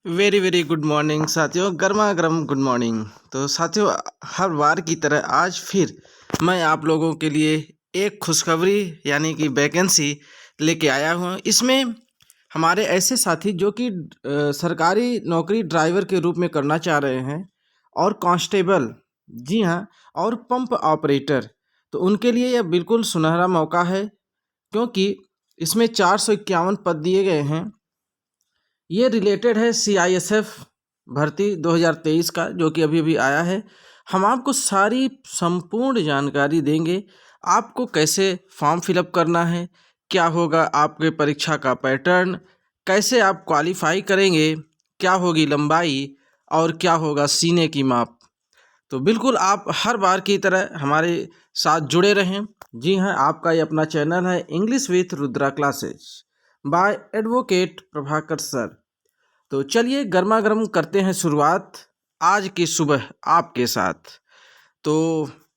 Very very good morning साथियों, गर्मा गर्म गुड मॉर्निंग। तो साथियों, हर बार की तरह आज फिर मैं आप लोगों के लिए एक खुशखबरी यानी कि वैकेंसी लेके आया हूँ। इसमें हमारे ऐसे साथी जो कि सरकारी नौकरी ड्राइवर के रूप में करना चाह रहे हैं और कांस्टेबल, जी हाँ, और पंप ऑपरेटर, तो उनके लिए यह बिल्कुल सुनहरा मौका है, क्योंकि इसमें 451 पद दिए गए हैं। ये रिलेटेड है CISF भर्ती 2023 का, जो कि अभी अभी आया है। हम आपको सारी संपूर्ण जानकारी देंगे। आपको कैसे फॉर्म फिलअप करना है, क्या होगा आपके परीक्षा का पैटर्न, कैसे आप क्वालिफाई करेंगे, क्या होगी लंबाई और क्या होगा सीने की माप। तो बिल्कुल आप हर बार की तरह हमारे साथ जुड़े रहें। जी हाँ, आपका ये अपना चैनल है English with Rudra classes by advocate Prabhakar sir. तो चलिए गर्मा गर्म करते हैं शुरुआत आज की सुबह आपके साथ। तो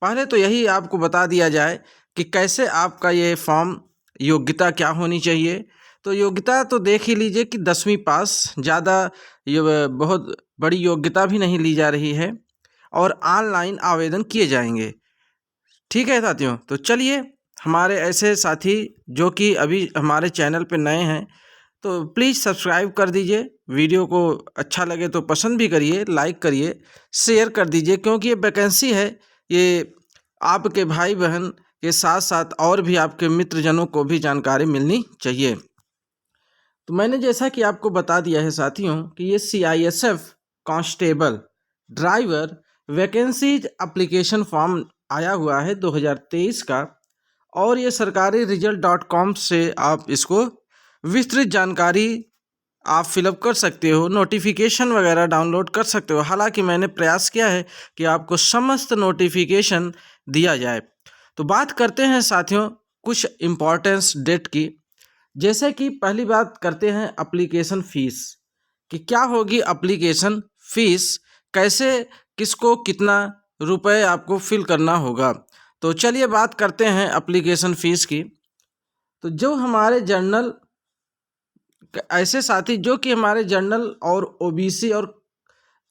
पहले तो यही आपको बता दिया जाए कि कैसे आपका ये फॉर्म, योग्यता क्या होनी चाहिए। तो योग्यता तो देख ही लीजिए कि 10वीं पास, ज़्यादा ये बहुत बड़ी योग्यता भी नहीं ली जा रही है और ऑनलाइन आवेदन किए जाएंगे। ठीक है साथियों, तो चलिए हमारे ऐसे साथी जो कि अभी हमारे चैनल पे नए हैं, तो प्लीज़ सब्सक्राइब कर दीजिए। वीडियो को अच्छा लगे तो पसंद भी करिए, लाइक करिए, शेयर कर दीजिए, क्योंकि ये वैकेंसी है, ये आपके भाई बहन के साथ साथ और भी आपके मित्रजनों को भी जानकारी मिलनी चाहिए। तो मैंने जैसा कि आपको बता दिया है साथियों कि ये CISF constable driver vacancies application form आया हुआ है 2023 का, और ये सरकारी रिजल्ट.com से आप इसको विस्तृत जानकारी आप फिलअप कर सकते हो, नोटिफिकेशन वगैरह डाउनलोड कर सकते हो। हालांकि मैंने प्रयास किया है कि आपको समस्त नोटिफिकेशन दिया जाए। तो बात करते हैं साथियों कुछ इम्पोर्टेंस डेट की। जैसे कि पहली बात करते हैं एप्लीकेशन फ़ीस कि क्या होगी एप्लीकेशन फ़ीस, कैसे, किसको कितना रुपए आपको फिल करना होगा। तो चलिए बात करते हैं एप्लीकेशन फ़ीस की। तो जो हमारे जर्नल, ऐसे साथी जो कि हमारे जर्नल और OBC और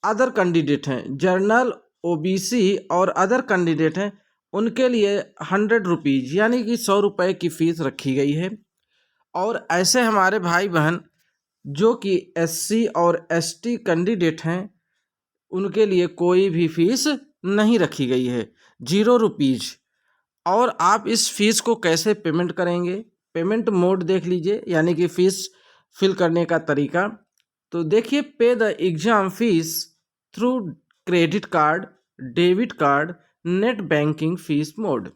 अदर कैंडिडेट हैं, जर्नल, OBC और अदर कैंडिडेट हैं, उनके लिए 100 रुपीज़ यानी कि 100 रुपये की फ़ीस रखी गई है। और ऐसे हमारे भाई बहन जो कि SC और ST कैंडिडेट हैं, उनके लिए कोई भी फीस नहीं रखी गई है, 0 रुपीज़। और आप इस फीस को कैसे पेमेंट करेंगे, पेमेंट मोड देख लीजिए, यानी कि फ़ीस फिल करने का तरीका। तो देखिए, पे the exam fees through credit card, debit card, net banking fees mode.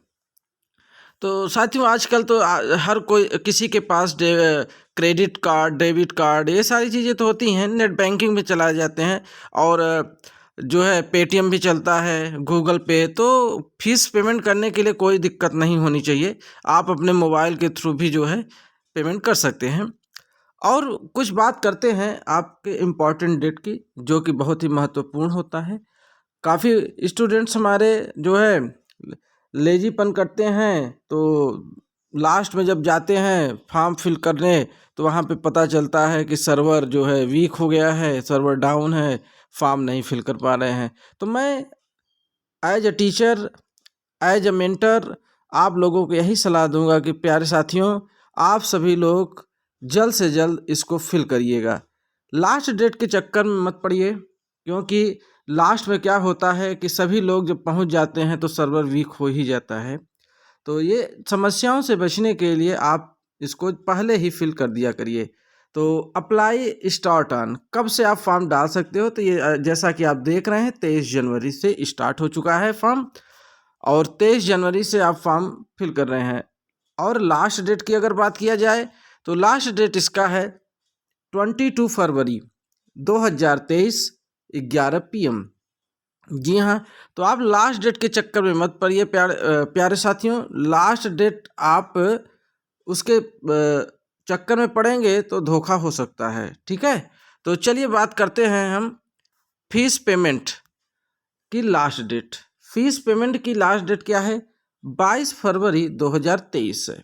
तो साथियों आजकल तो हर कोई, किसी के पास क्रेडिट कार्ड, डेबिट कार्ड, ये सारी चीज़ें तो होती हैं, नेट बैंकिंग में चला जाते हैं, और जो है पेटीएम भी चलता है, गूगल पे। तो फीस पेमेंट करने के लिए कोई दिक्कत नहीं होनी चाहिए, आप अपने मोबाइल के थ्रू भी जो है पेमेंट कर सकते हैं। और कुछ बात करते हैं आपके इम्पॉर्टेंट डेट की, जो कि बहुत ही महत्वपूर्ण होता है। काफ़ी स्टूडेंट्स हमारे जो है लेजीपन करते हैं, तो लास्ट में जब जाते हैं फॉर्म फिल करने, तो वहाँ पे पता चलता है कि सर्वर जो है वीक हो गया है, सर्वर डाउन है, फॉर्म नहीं फिल कर पा रहे हैं। तो मैं as a teacher, as a mentor, आप लोगों को यही सलाह दूंगा कि प्यारे साथियों, आप सभी लोग जल्द से जल्द इसको फिल करिएगा। लास्ट डेट के चक्कर में मत पड़िए, क्योंकि लास्ट में क्या होता है कि सभी लोग जब पहुंच जाते हैं तो सर्वर वीक हो ही जाता है। तो ये समस्याओं से बचने के लिए आप इसको पहले ही फिल कर दिया करिए। तो अप्लाई स्टार्ट ऑन, कब से आप फॉर्म डाल सकते हो, तो ये जैसा कि आप देख रहे हैं 23 जनवरी से स्टार्ट हो चुका है फॉर्म, और 23 जनवरी से आप फॉर्म फिल कर रहे हैं। और लास्ट डेट की अगर बात किया जाए, तो लास्ट डेट इसका है 22 फरवरी 2023 11 PM। जी हाँ, तो आप लास्ट डेट के चक्कर में मत पड़िए प्यारे साथियों। लास्ट डेट आप उसके चक्कर में पड़ेंगे तो धोखा हो सकता है। ठीक है, तो चलिए बात करते हैं हम फीस पेमेंट की लास्ट डेट। फीस पेमेंट की लास्ट डेट क्या है? 22 फरवरी 2023 है।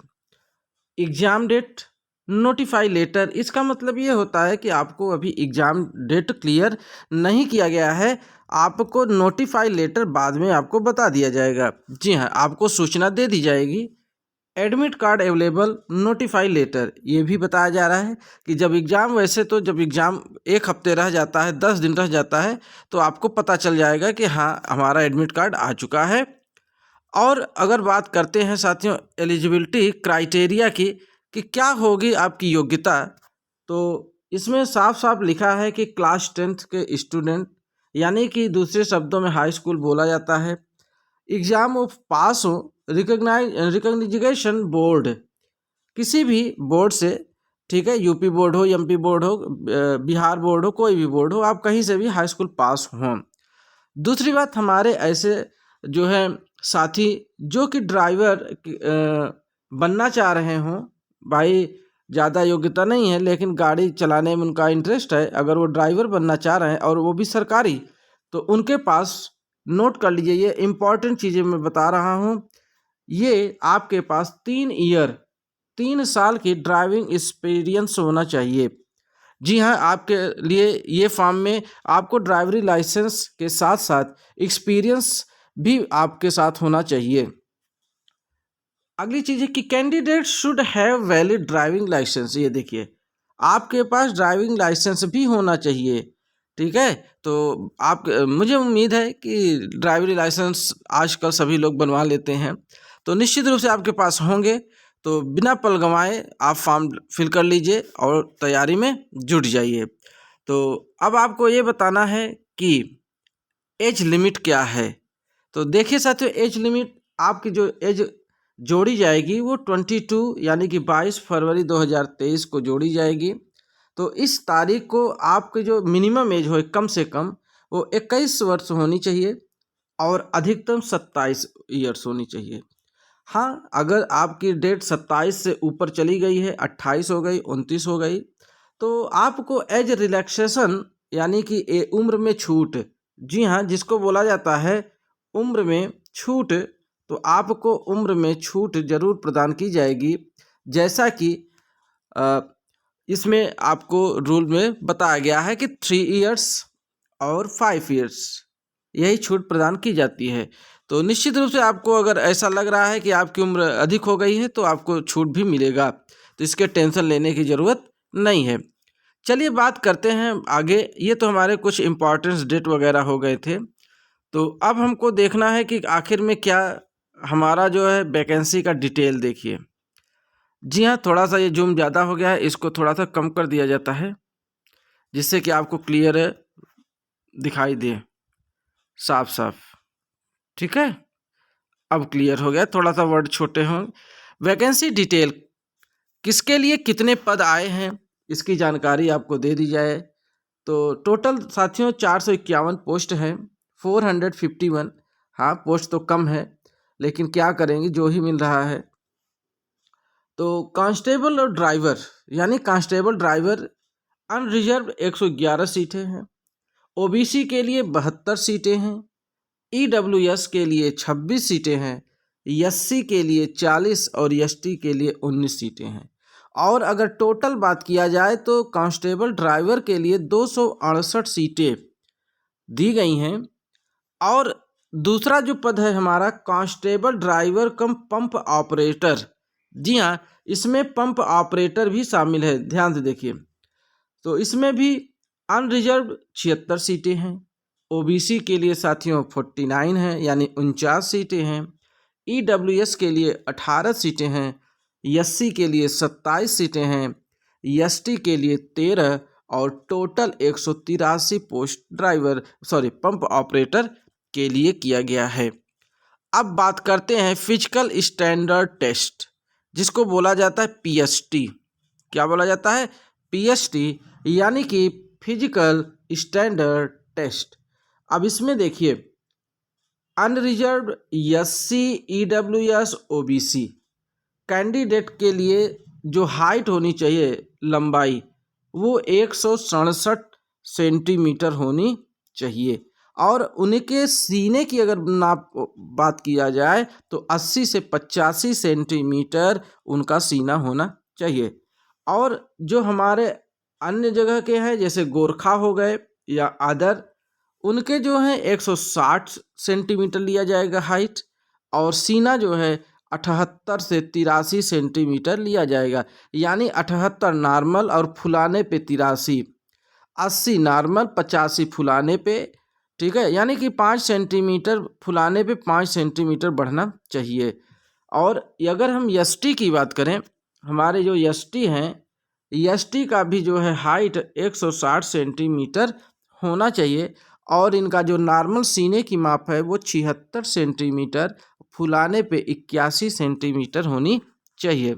एग्ज़ाम डेट नोटिफाई लेटर, इसका मतलब ये होता है कि आपको अभी एग्ज़ाम डेट क्लियर नहीं किया गया है, आपको नोटिफाई लेटर बाद में आपको बता दिया जाएगा। जी हाँ, आपको सूचना दे दी जाएगी। Admit card available, notify letter, ये भी बताया जा रहा है कि जब एग्ज़ाम, वैसे तो जब एग्ज़ाम 1 हफ्ते रह जाता है, 10 दिन रह जाता है, तो आपको पता चल जाएगा कि हाँ हमारा एडमिट कार्ड आ चुका है। और अगर बात करते हैं साथियों एलिजिबिलिटी क्राइटेरिया की कि क्या होगी आपकी योग्यता, तो इसमें साफ साफ लिखा है कि क्लास 10th के स्टूडेंट, यानी कि दूसरे शब्दों में हाई स्कूल बोला जाता है, एग्ज़ाम ऑफ पास हो रिकग्निशन बोर्ड, किसी भी बोर्ड से, ठीक है, यूपी बोर्ड हो, एमपी बोर्ड हो, बिहार बोर्ड हो, कोई भी बोर्ड हो, आप कहीं से भी हाई स्कूल पास हों। दूसरी बात, हमारे ऐसे जो है साथी जो कि ड्राइवर बनना चाह रहे हों, भाई ज़्यादा योग्यता नहीं है लेकिन गाड़ी चलाने में उनका इंटरेस्ट है, अगर वो ड्राइवर बनना चाह रहे हैं और वो भी सरकारी, तो उनके पास नोट कर लीजिए, ये इम्पॉर्टेंट चीज़ें मैं बता रहा हूँ। ये आपके पास 3 साल की ड्राइविंग एक्सपीरियंस होना चाहिए। जी हाँ, आपके लिए ये फॉर्म में आपको ड्राइवरी लाइसेंस के साथ साथ एक्सपीरियंस भी आपके साथ होना चाहिए। अगली चीज़ है कि candidate should have valid driving licence, ये देखिए आपके पास ड्राइविंग लाइसेंस भी होना चाहिए, ठीक है। तो आप, मुझे उम्मीद है कि ड्राइवरी लाइसेंस आजकल सभी लोग बनवा लेते हैं, तो निश्चित रूप से आपके पास होंगे। तो बिना पल गंवाए आप फॉर्म फिल कर लीजिए और तैयारी में जुट जाइए। तो अब आपको ये बताना है कि एज लिमिट क्या है। तो देखिए साथियों, एज लिमिट आपकी जो एज जोड़ी जाएगी वो 22 यानी कि 22 फरवरी 2023 को जोड़ी जाएगी। तो इस तारीख को आपकी जो मिनिमम एज हो कम से कम वो 21 वर्ष होनी चाहिए और अधिकतम 27 ईयर्स होनी चाहिए। हाँ, अगर आपकी डेट 27 से ऊपर चली गई है, 28 हो गई, 29 हो गई, तो आपको एज रिलैक्सेशन यानी कि उम्र में छूट, जी हाँ, जिसको बोला जाता है उम्र में छूट, तो आपको उम्र में छूट जरूर प्रदान की जाएगी। जैसा कि अ, इसमें आपको रूल में बताया गया है कि 3 इयर्स और 5 इयर्स यही छूट प्रदान की जाती है। तो निश्चित रूप से आपको अगर ऐसा लग रहा है कि आपकी उम्र अधिक हो गई है तो आपको छूट भी मिलेगा, तो इसके टेंशन लेने की ज़रूरत नहीं है। चलिए बात करते हैं आगे। ये तो हमारे कुछ इम्पॉर्टेंस डेट वगैरह हो गए थे, तो अब हमको देखना है कि आखिर में क्या हमारा जो है वैकेंसी का डिटेल देखिए। जी हाँ, थोड़ा सा ये जूम ज़्यादा हो गया है, इसको थोड़ा सा कम कर दिया जाता है जिससे कि आपको क्लियर दिखाई दे, साफ साफ, ठीक है। अब क्लियर हो गया, थोड़ा सा वर्ड छोटे हों। वैकेंसी डिटेल, किसके लिए कितने पद आए हैं इसकी जानकारी आपको दे दी जाए। तो टोटल साथियों 451 पोस्ट हैं, 451। हाँ, पोस्ट तो कम है लेकिन क्या करेंगे, जो ही मिल रहा है। तो कांस्टेबल और ड्राइवर, यानी कांस्टेबल ड्राइवर अनरिजर्व 111 सीटें हैं, ओबीसी के लिए 72 सीटें हैं, ईडब्ल्यूएस के लिए 26 सीटें हैं, एससी के लिए 40 और एसटी के लिए 19 सीटें हैं। और अगर टोटल बात किया जाए तो कांस्टेबल ड्राइवर के लिए 268 सीटें दी गई हैं। और दूसरा जो पद है हमारा constable driver cum pump operator, जी हाँ, इसमें पंप ऑपरेटर भी शामिल है, ध्यान से देखिए। तो इसमें भी अनरिजर्व 76 सीटें हैं, ओबीसी के लिए साथियों 49 हैं यानी 49 सीटें हैं, ईडब्ल्यूएस के लिए 18 सीटें हैं, एससी के लिए 27 सीटें हैं, एसटी के लिए 13 और टोटल 183 पोस्ट पंप ऑपरेटर के लिए किया गया है। अब बात करते हैं फिजिकल स्टैंडर्ड टेस्ट, जिसको बोला जाता है पीएसटी। क्या बोला जाता है? पीएसटी, यानी कि फिजिकल स्टैंडर्ड टेस्ट। अब इसमें देखिए, unreserved SC, EWS, OBC candidate के लिए जो हाइट होनी चाहिए, लंबाई, वो 167 सेंटीमीटर होनी चाहिए। और उनके सीने की अगर नाप बात किया जाए तो 80 से 85 सेंटीमीटर उनका सीना होना चाहिए। और जो हमारे अन्य जगह के हैं जैसे गोरखा हो गए या अदर, उनके जो है 160 सेंटीमीटर लिया जाएगा हाइट, और सीना जो है 78 से 83 सेंटीमीटर लिया जाएगा। यानी 78 नॉर्मल और फुलाने पे 83, 80 नॉर्मल 85 फुलाने पे, ठीक है। यानी कि 5 सेंटीमीटर फुलाने पे 5 सेंटीमीटर बढ़ना चाहिए। और अगर हम यष्टि की बात करें, हमारे जो यष्टि हैं, यष्टि का भी जो है हाइट 160 सेंटीमीटर होना चाहिए, और इनका जो नॉर्मल सीने की माप है वो 76 सेंटीमीटर, फुलाने पे 81 सेंटीमीटर होनी चाहिए।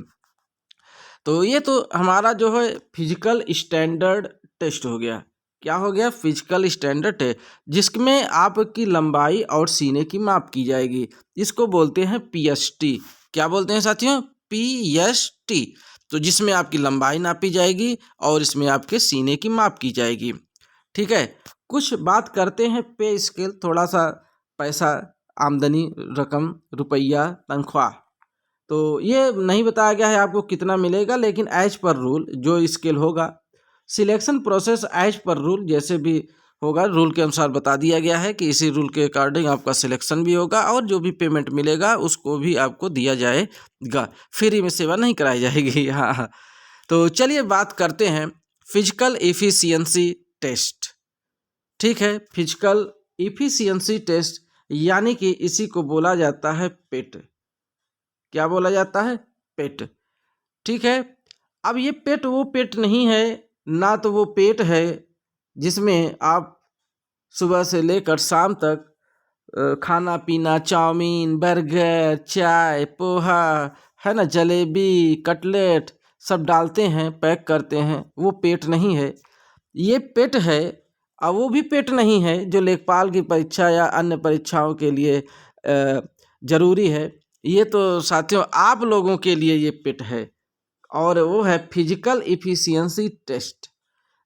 तो ये तो हमारा जो है फिजिकल स्टैंडर्ड टेस्ट हो गया। क्या हो गया? फिजिकल स्टैंडर्ड टेस्ट, जिसमें आपकी लंबाई और सीने की माप की जाएगी। इसको बोलते हैं पीएसटी। क्या बोलते हैं साथियों? पीएसटी। तो जिसमें आपकी लंबाई नापी जाएगी और इसमें आपके सीने की माप की जाएगी, ठीक है। कुछ बात करते हैं पे स्केल, थोड़ा सा पैसा, आमदनी, रकम, रुपया, तनख्वाह। तो ये नहीं बताया गया है आपको कितना मिलेगा, लेकिन एज पर रूल जो स्केल होगा, selection process as per rule जैसे भी होगा, रूल के अनुसार बता दिया गया है कि इसी रूल के अकॉर्डिंग आपका सिलेक्शन भी होगा, और जो भी पेमेंट मिलेगा उसको भी आपको दिया जाएगा। फ्री में सेवा नहीं कराई जाएगी। हाँ। तो चलिए बात करते हैं फिजिकल एफिशिएंसी टेस्ट, ठीक है। फिजिकल एफिशिएंसी टेस्ट यानी कि इसी को बोला जाता है पेट। क्या बोला जाता है? पेट, ठीक है। अब ये पेट वो पेट नहीं है, ना तो वो पेट है जिसमें आप सुबह से लेकर शाम तक खाना पीना, चाउमीन, बर्गर, चाय, पोहा, है ना, जलेबी, कटलेट सब डालते हैं, पैक करते हैं, वो पेट नहीं है। ये पेट है, और वो भी पेट नहीं है जो लेखपाल की परीक्षा या अन्य परीक्षाओं के लिए ज़रूरी है। ये तो साथियों आप लोगों के लिए ये पेट है, और वो है फिजिकल एफिशिएंसी टेस्ट।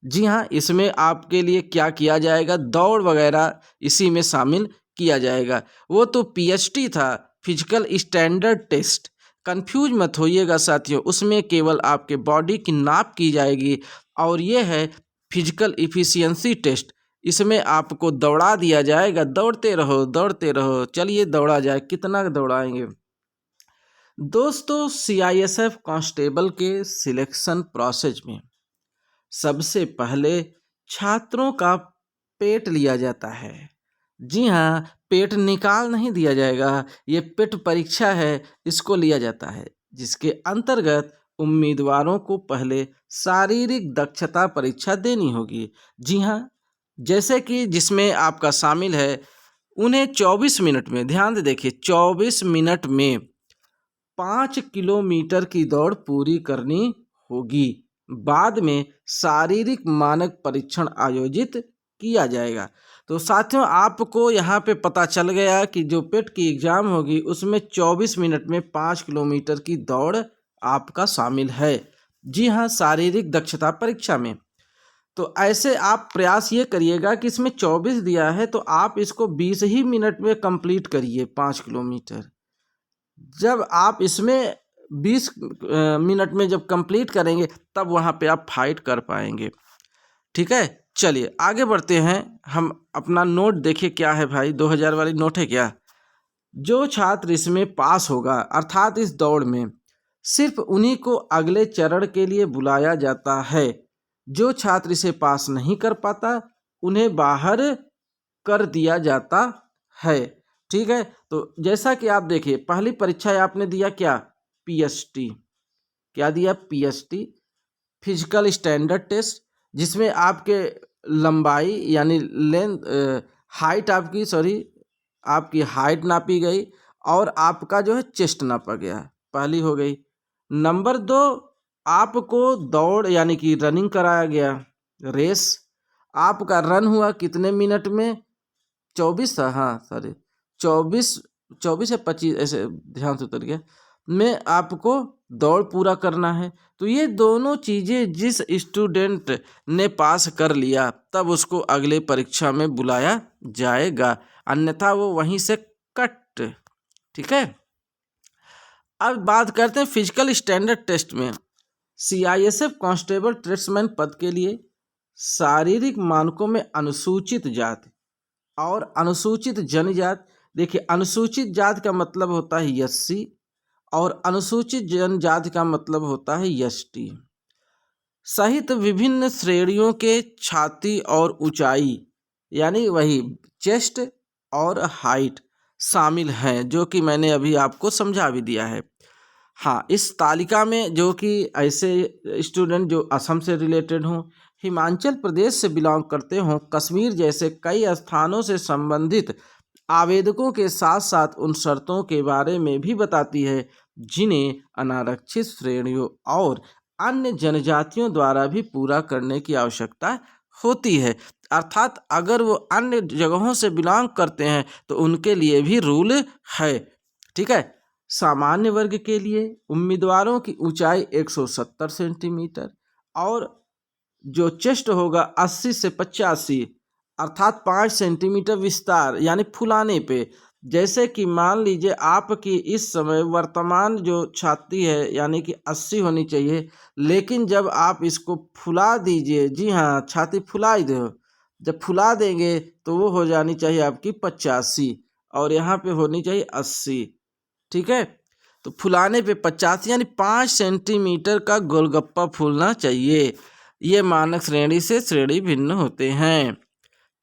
जी हाँ, इसमें आपके लिए क्या किया जाएगा? दौड़ वगैरह इसी में शामिल किया जाएगा। वो तो पीएचटी था, फिजिकल स्टैंडर्ड टेस्ट। कंफ्यूज मत होइएगा साथियों, उसमें केवल आपके बॉडी की नाप की जाएगी, और ये है फिजिकल एफिशिएंसी टेस्ट। इसमें आपको दौड़ा दिया जाएगा, दौड़ते रहो दौड़ते रहो। चलिए दौड़ा जाए, कितना दौड़ाएंगे दोस्तों? सीआईएसएफ कांस्टेबल के सिलेक्शन प्रोसेस में सबसे पहले छात्रों का पेट लिया जाता है। जी हाँ, पेट निकाल नहीं दिया जाएगा, ये पेट परीक्षा है, इसको लिया जाता है, जिसके अंतर्गत उम्मीदवारों को पहले शारीरिक दक्षता परीक्षा देनी होगी। जी हाँ, जैसे कि जिसमें आपका शामिल है, उन्हें 24 मिनट में, ध्यान से देखिए, 24 मिनट में 5 किलोमीटर की दौड़ पूरी करनी होगी। बाद में शारीरिक मानक परीक्षण आयोजित किया जाएगा। तो साथियों आपको यहाँ पे पता चल गया कि जो पेट की एग्ज़ाम होगी उसमें 24 मिनट में 5 किलोमीटर की दौड़ आपका शामिल है। जी हाँ, शारीरिक दक्षता परीक्षा में। तो ऐसे आप प्रयास ये करिएगा कि इसमें 24 दिया है तो आप इसको 20 ही मिनट में कंप्लीट करिए 5 किलोमीटर। जब आप इसमें 20 मिनट में जब कंप्लीट करेंगे तब वहाँ पे आप फाइट कर पाएंगे, ठीक है। चलिए आगे बढ़ते हैं, हम अपना नोट देखिए क्या है भाई, 2000 वाली नोट है क्या? जो छात्र इसमें पास होगा, अर्थात इस दौड़ में, सिर्फ उन्हीं को अगले चरण के लिए बुलाया जाता है। जो छात्र इसे पास नहीं कर पाता उन्हें बाहर कर दिया जाता है, ठीक है। तो जैसा कि आप देखिए, पहली परीक्षा आपने दिया क्या? पीएसटी। क्या दिया? पीएसटी, फिजिकल स्टैंडर्ड टेस्ट, जिसमें आपके लंबाई यानी लेंथ, हाइट आपकी, सॉरी, आपकी हाइट नापी गई, और आपका जो है चेस्ट नापा गया, पहली हो गई। नंबर 2, आपको दौड़ यानी कि रनिंग कराया गया, रेस। आपका रन हुआ कितने मिनट में? 24 था, हाँ सॉरी, 24, 24 या 25, ऐसे ध्यान से उतर गया, में आपको दौड़ पूरा करना है। तो ये दोनों चीज़ें जिस स्टूडेंट ने पास कर लिया तब उसको अगले परीक्षा में बुलाया जाएगा, अन्यथा वो वहीं से कट, ठीक है। अब बात करते हैं फिजिकल स्टैंडर्ड टेस्ट में सीआईएसएफ कांस्टेबल ट्रेड्समैन पद के लिए शारीरिक मानकों में अनुसूचित जाति और अनुसूचित जनजाति, देखिए अनुसूचित जाति का मतलब होता है एससी और अनुसूचित जनजाति का मतलब होता है एसटी, सहित विभिन्न श्रेणियों के छाती और ऊंचाई यानी वही चेस्ट और हाइट शामिल हैं, जो कि मैंने अभी आपको समझा भी दिया है। हाँ, इस तालिका में जो कि ऐसे स्टूडेंट जो असम से रिलेटेड हों, हिमाचल प्रदेश से बिलोंग करते हों, कश्मीर जैसे कई स्थानों से संबंधित आवेदकों के साथ साथ उन शर्तों के बारे में भी बताती है जिन्हें अनारक्षित श्रेणियों और अन्य जनजातियों द्वारा भी पूरा करने की आवश्यकता होती है। अर्थात अगर वो अन्य जगहों से बिलोंग करते हैं तो उनके लिए भी रूल है। ठीक है। सामान्य वर्ग के लिए उम्मीदवारों की ऊंचाई 170 सेंटीमीटर और जो चेस्ट होगा 80 से 85 अर्थात 5 सेंटीमीटर विस्तार यानी फुलाने पे। जैसे कि मान लीजिए आपकी इस समय वर्तमान जो छाती है यानी कि 80 होनी चाहिए, लेकिन जब आप इसको फुला दीजिए, जी हाँ छाती फुला ही दो, जब फुला देंगे तो वो हो जानी चाहिए आपकी 85 और यहाँ पे होनी चाहिए 80। ठीक है, तो फुलाने पे 85 यानी 5 सेंटीमीटर का गोलगप्पा फूलना चाहिए। ये मानक श्रेणी से श्रेणी भिन्न होते हैं।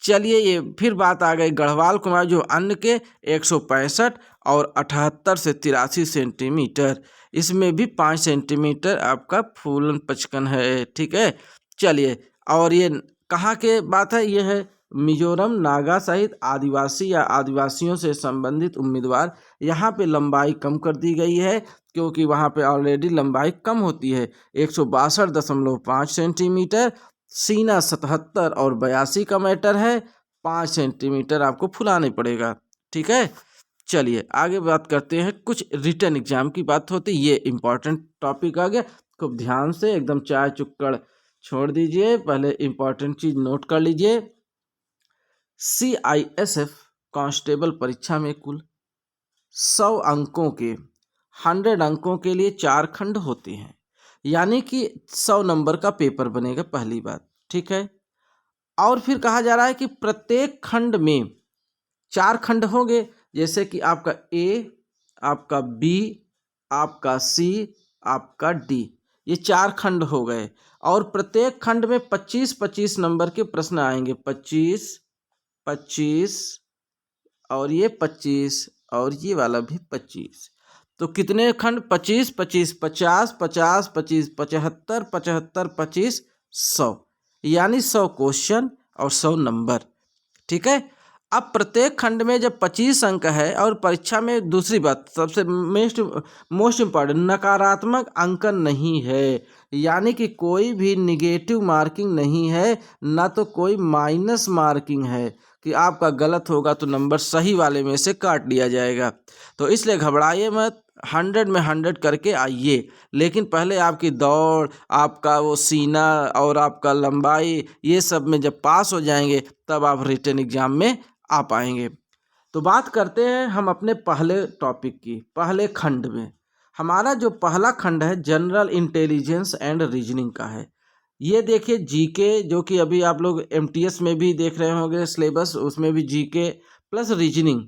चलिए ये फिर बात आ गई गढ़वाल कुमार जो अन्य के 165 और 78 से 83 सेंटीमीटर, इसमें भी 5 सेंटीमीटर आपका फूलन पचकन है। ठीक है, चलिए और ये कहाँ के बात है, ये है मिजोरम, नागा सहित आदिवासी या आदिवासियों से संबंधित उम्मीदवार। यहाँ पे लंबाई कम कर दी गई है क्योंकि वहाँ पे ऑलरेडी लंबाई कम होती है 162.5 सेंटीमीटर। सीना 77 और 82 का मैटर है, 5 सेंटीमीटर आपको फुलाने पड़ेगा। ठीक है, चलिए आगे बात करते हैं। कुछ रिटन एग्जाम की बात होती है, ये इंपॉर्टेंट टॉपिक आ गया, खूब ध्यान से एकदम चाय चुक्कड़ छोड़ दीजिए, पहले इंपॉर्टेंट चीज नोट कर लीजिए। सीआईएसएफ कांस्टेबल परीक्षा में कुल 100 अंकों के 100 अंकों के लिए 4 खंड होते हैं, यानी कि 100 नंबर का पेपर बनेगा, पहली बात। ठीक है, और फिर कहा जा रहा है कि प्रत्येक खंड में 4 खंड होंगे, जैसे कि आपका ए, आपका बी, आपका सी, आपका डी, ये 4 खंड हो गए और प्रत्येक खंड में 25-25 नंबर के प्रश्न आएंगे, 25-25 और ये 25 और ये वाला भी 25। तो कितने खंड, 25-25, 50, 50, 25, 75, 75, 25, 100, यानी 100 क्वेश्चन और 100 नंबर। ठीक है, अब प्रत्येक खंड में जब 25 अंक है और परीक्षा में दूसरी बात सबसे मोस्ट इम्पॉर्टेंट, नकारात्मक अंकन नहीं है, यानी कि कोई भी निगेटिव मार्किंग नहीं है, ना तो कोई माइनस मार्किंग है कि आपका गलत होगा तो नंबर सही वाले में से काट लिया जाएगा। तो इसलिए घबराइए मत, 100 में 100 करके आइए, लेकिन पहले आपकी दौड़, आपका वो सीना और आपका लंबाई, ये सब में जब पास हो जाएंगे तब आप रिटन एग्जाम में आ पाएंगे। तो बात करते हैं हम अपने पहले टॉपिक की। पहले खंड में हमारा जो पहला खंड है जनरल इंटेलिजेंस एंड रीजनिंग का है। ये देखिए जीके, जो कि अभी आप लोग एमटीएस में भी देख रहे होंगे सिलेबस, उसमें भी जीके प्लस रीजनिंग,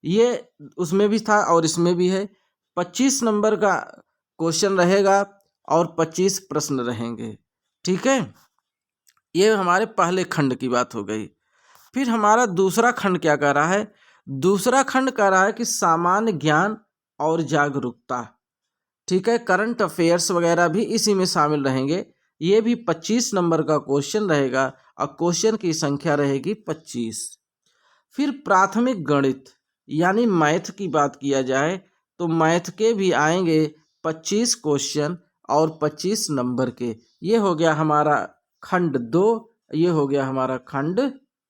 ये उसमें भी था और इसमें भी है। 25 नंबर का क्वेश्चन रहेगा और 25 प्रश्न रहेंगे। ठीक है, ये हमारे पहले खंड की बात हो गई। फिर हमारा दूसरा खंड क्या कह रहा है, दूसरा खंड कह रहा है कि सामान्य ज्ञान और जागरूकता। ठीक है, करंट अफेयर्स वगैरह भी इसी में शामिल रहेंगे। ये भी 25 नंबर का क्वेश्चन रहेगा और क्वेश्चन की संख्या रहेगी 25। फिर प्राथमिक गणित यानी मैथ की बात किया जाए तो मैथ के भी आएंगे 25 क्वेश्चन और 25 नंबर के। ये हो गया हमारा खंड 2, ये हो गया हमारा खंड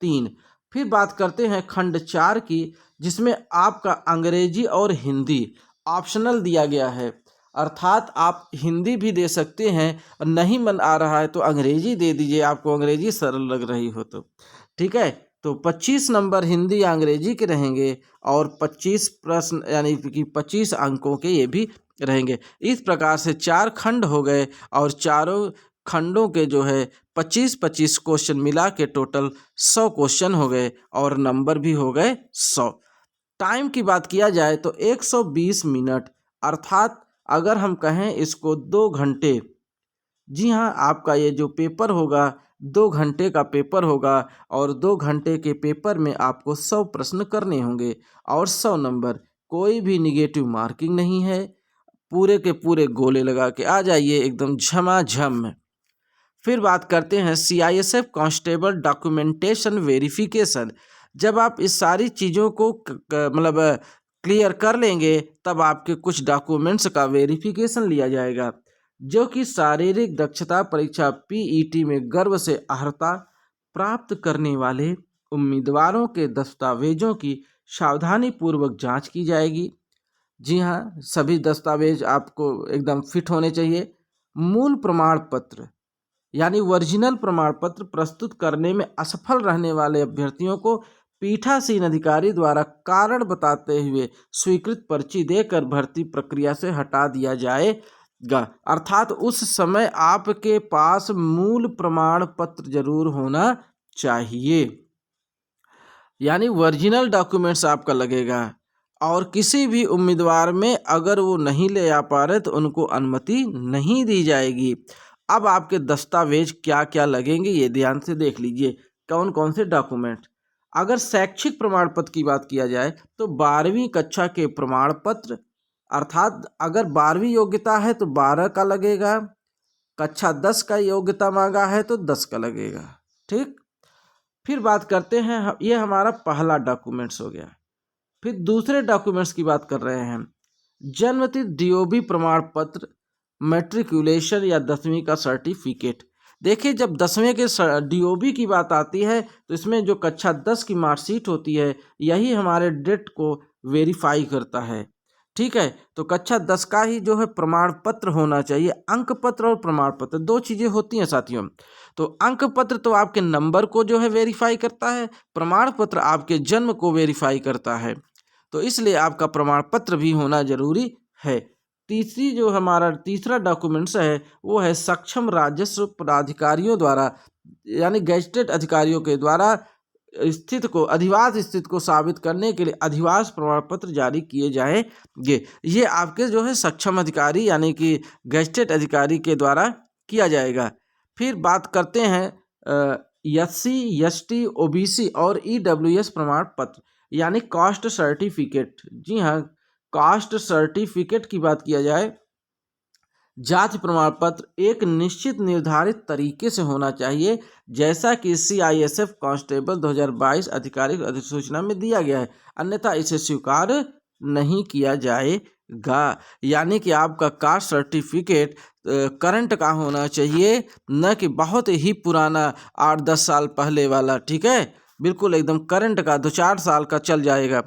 3। फिर बात करते हैं खंड 4 की, जिसमें आपका अंग्रेजी और हिंदी ऑप्शनल दिया गया है, अर्थात आप हिंदी भी दे सकते हैं और नहीं मन आ रहा है तो अंग्रेजी दे दीजिए, आपको अंग्रेजी सरल लग रही हो तो। ठीक है, तो 25 नंबर हिंदी या अंग्रेजी के रहेंगे और 25 प्रश्न यानी कि 25 अंकों के ये भी रहेंगे। इस प्रकार से 4 खंड हो गए और चारों खंडों के जो है 25-25 क्वेश्चन मिला के टोटल 100 क्वेश्चन हो गए और नंबर भी हो गए 100। टाइम की बात किया जाए तो 120 मिनट, अर्थात अगर हम कहें इसको 2 घंटे। जी हाँ, आपका ये जो पेपर होगा 2 घंटे का पेपर होगा और 2 घंटे के पेपर में आपको 100 प्रश्न करने होंगे और 100 नंबर। कोई भी निगेटिव मार्किंग नहीं है, पूरे के पूरे गोले लगा के आ जाइए एकदम झमाझम। फिर बात करते हैं CISF कांस्टेबल डॉक्यूमेंटेशन वेरिफिकेशन। जब आप इस सारी चीज़ों को मतलब क्लियर कर लेंगे तब आपके कुछ डॉक्यूमेंट्स का वेरिफिकेशन लिया जाएगा, जो कि शारीरिक दक्षता परीक्षा PET में गर्व से अर्हता प्राप्त करने वाले उम्मीदवारों के दस्तावेजों की सावधानी पूर्वक जांच की जाएगी। जी हाँ, सभी दस्तावेज आपको एकदम फिट होने चाहिए। मूल प्रमाण पत्र यानी ओरिजिनल प्रमाण पत्र प्रस्तुत करने में असफल रहने वाले अभ्यर्थियों को पीठासीन अधिकारी द्वारा कारण बताते हुए स्वीकृत पर्ची देकर भर्ती प्रक्रिया से हटा दिया जाएगा। अर्थात उस समय आपके पास मूल प्रमाण पत्र जरूर होना चाहिए, यानी ओरिजिनल डॉक्यूमेंट्स आपका लगेगा। और किसी भी उम्मीदवार में अगर वो नहीं ले आ पा रहे तो उनको अनुमति नहीं दी जाएगी। अब आपके दस्तावेज क्या क्या लगेंगे ये ध्यान से देख लीजिए, कौन कौन से डॉक्यूमेंट। अगर शैक्षिक प्रमाण पत्र की बात किया जाए तो 12वीं कक्षा के प्रमाण पत्र, अर्थात अगर 12वीं योग्यता है तो 12 का लगेगा, कक्षा 10 का योग्यता मांगा है तो 10 का लगेगा। ठीक, फिर बात करते हैं, ये हमारा पहला डॉक्यूमेंट्स हो गया। फिर दूसरे डॉक्यूमेंट्स की बात कर रहे हैं। जन्मतिथि, DOB प्रमाण पत्र, मैट्रिकुलेशन या 10वीं का सर्टिफिकेट। देखिए, जब 10वें के DOB की बात आती है तो इसमें जो कक्षा 10 की मार्कशीट होती है यही हमारे डेट को वेरीफाई करता है। ठीक है, तो कक्षा 10 का ही जो है प्रमाण पत्र होना चाहिए। अंक पत्र और प्रमाण पत्र 2 चीज़ें होती हैं साथियों। तो अंक पत्र तो आपके नंबर को जो है वेरीफाई करता है, प्रमाण पत्र आपके जन्म को वेरीफाई करता है, तो इसलिए आपका प्रमाण पत्र भी होना जरूरी है। तीसरी जो हमारा तीसरा डॉक्यूमेंट्स है वो है सक्षम राजस्व प्राधिकारियों द्वारा यानी गैजेटेड अधिकारियों के द्वारा स्थित को अधिवास स्थित को साबित करने के लिए अधिवास प्रमाण पत्र जारी किए जाएंगे। ये आपके जो है सक्षम अधिकारी यानी कि गैजेटेड अधिकारी के द्वारा किया जाएगा। फिर बात करते हैं SC, ST, OBC और EWS प्रमाण पत्र यानी कास्ट सर्टिफिकेट। जी हाँ, कास्ट सर्टिफिकेट की बात किया जाए, जाति प्रमाण पत्र एक निश्चित निर्धारित तरीके से होना चाहिए, जैसा कि CISF कांस्टेबल 2022 आधिकारिक अधिसूचना में दिया गया है, अन्यथा इसे स्वीकार नहीं किया जाएगा। यानी कि आपका कास्ट सर्टिफिकेट करंट का होना चाहिए, न कि बहुत ही पुराना 8-10 साल पहले वाला। ठीक है, बिल्कुल एकदम करंट का 2-4 साल का चल जाएगा।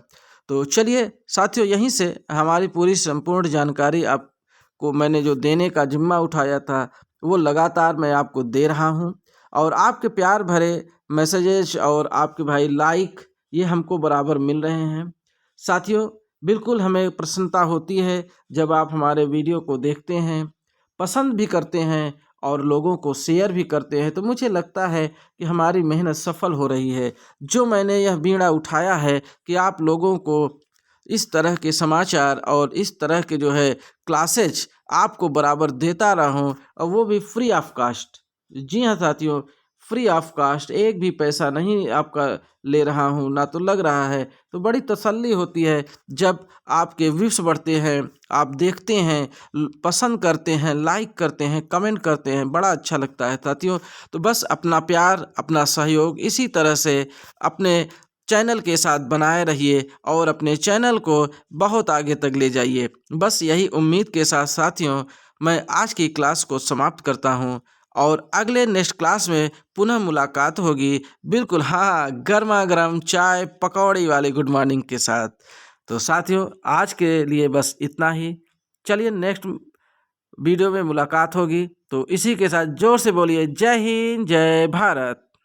तो चलिए साथियों, यहीं से हमारी पूरी संपूर्ण जानकारी आपको मैंने जो देने का जिम्मा उठाया था वो लगातार मैं आपको दे रहा हूं, और आपके प्यार भरे मैसेजेस और आपके भाई लाइक ये हमको बराबर मिल रहे हैं। साथियों, बिल्कुल हमें प्रसन्नता होती है जब आप हमारे वीडियो को देखते हैं, पसंद भी करते हैं और लोगों को शेयर भी करते हैं, तो मुझे लगता है कि हमारी मेहनत सफल हो रही है। जो मैंने यह बीड़ा उठाया है कि आप लोगों को इस तरह के समाचार और इस तरह के जो है क्लासेज आपको बराबर देता रहा हूँ, और वो भी फ्री ऑफ कास्ट। जी हाँ साथियों, फ्री ऑफ कास्ट, एक भी पैसा नहीं आपका ले रहा हूँ, ना तो लग रहा है। तो बड़ी तसल्ली होती है जब आपके व्यूज़ बढ़ते हैं, आप देखते हैं, पसंद करते हैं, लाइक करते हैं, कमेंट करते हैं, बड़ा अच्छा लगता है साथियों। तो बस अपना प्यार, अपना सहयोग इसी तरह से अपने चैनल के साथ बनाए रहिए और अपने चैनल को बहुत आगे तक ले जाइए। बस यही उम्मीद के साथ साथियों, मैं आज की क्लास को समाप्त करता हूँ और अगले नेक्स्ट क्लास में पुनः मुलाकात होगी, बिल्कुल हाँ, गर्मा गर्म चाय पकौड़ी वाले गुड मॉर्निंग के साथ। तो साथियों, आज के लिए बस इतना ही। चलिए नेक्स्ट वीडियो में मुलाकात होगी, तो इसी के साथ जोर से बोलिए जय हिंद, जय भारत।